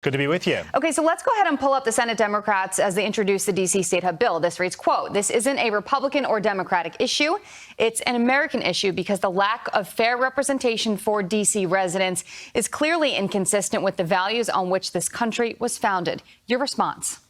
Good to be with you. Okay, so let's go ahead and pull up the Senate Democrats as they introduce the D.C. statehood bill. This reads, quote, "This isn't a Republican or Democratic issue. It's an American issue because the lack of fair representation for D.C. residents is clearly inconsistent with the values on which this country was founded." Your response?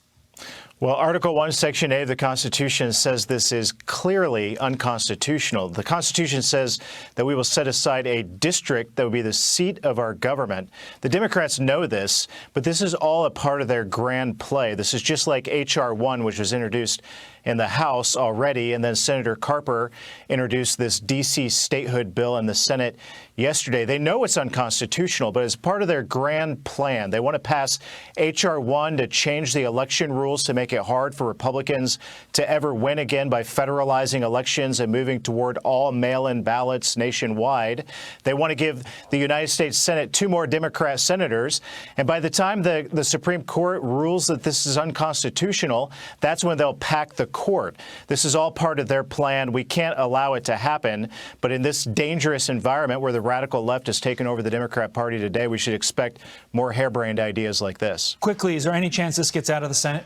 Well, Article 1, Section A of the Constitution says this is clearly unconstitutional. The Constitution says that we will set aside a district that would be the seat of our government. The Democrats know this, but this is all a part of their grand play. This is just like H.R. 1, which was introduced in the House already, and then Senator Carper introduced this D.C. statehood bill in the Senate yesterday. They know it's unconstitutional, but as part of their grand plan, they want to pass H.R. 1 to change the election rules to make it hard for Republicans to ever win again by federalizing elections and moving toward all mail-in ballots nationwide. They want to give the United States Senate 2 more Democrat senators, and by the time the Supreme Court rules that this is unconstitutional, that's when they'll pack the court. This is all part of their plan. We can't allow it to happen, but in this dangerous environment where the radical left has taken over the Democrat Party today, we should expect more harebrained ideas like this. Quickly, is there any chance this gets out of the Senate?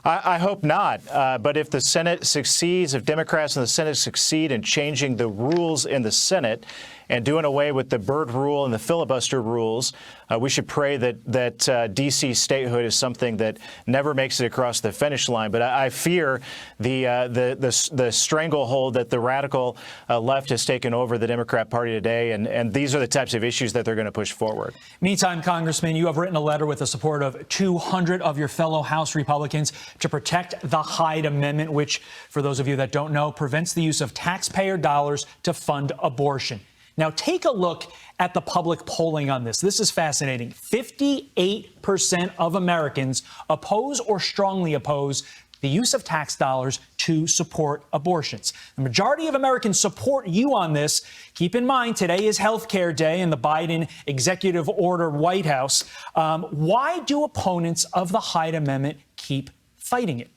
I hope not. But if the Senate succeeds, if Democrats in the Senate succeed in changing the rules in the Senate and doing away with the Byrd rule and the filibuster rules, we should pray that D.C. statehood is something that never makes it across the finish line. But I fear the stranglehold that the radical left has taken over the Democrat Party today, and these are the types of issues that they're going to push forward. Meantime, Congressman, you have written a letter with the support of 200 of your fellow House Republicans to protect the Hyde Amendment, which, for those of you that don't know, prevents the use of taxpayer dollars to fund abortion. Now, take a look at the public polling on this. This is fascinating. 58% of Americans oppose or strongly oppose the use of tax dollars to support abortions. The majority of Americans support you on this. Keep in mind, today is Health Care Day in the Biden executive order White House. Why do opponents of the Hyde Amendment keep fighting it?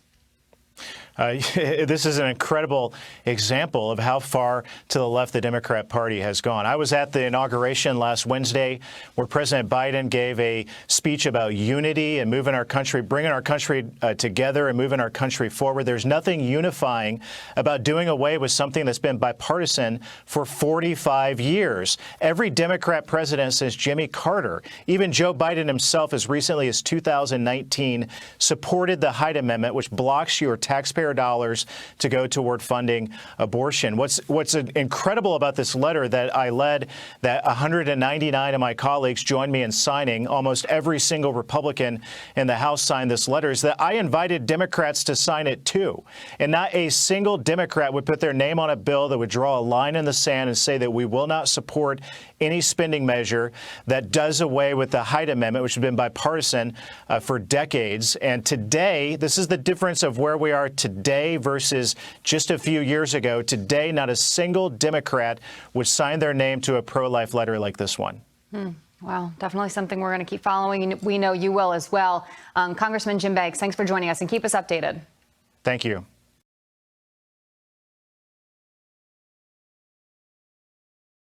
This is an incredible example of how far to the left the Democrat Party has gone. I was at the inauguration last Wednesday where President Biden gave a speech about unity and moving our country, bringing our country together and moving our country forward. There's nothing unifying about doing away with something that's been bipartisan for 45 years. Every Democrat president since Jimmy Carter, even Joe Biden himself as recently as 2019, supported the Hyde Amendment, which blocks your taxpayer dollars to go toward funding abortion. What's incredible about this letter that I led, that 199 of my colleagues joined me in signing, almost every single Republican in the House signed this letter, is that I invited Democrats to sign it too. And not a single Democrat would put their name on a bill that would draw a line in the sand and say that we will not support any spending measure that does away with the Hyde Amendment, which has been bipartisan for decades. And today, this is the difference of where we are today versus just a few years ago. Today, not a single Democrat would sign their name to a pro-life letter like this one. Wow, definitely something we're going to keep following, and we know you will as well. Congressman Jim Beggs, thanks for joining us, and keep us updated. Thank you.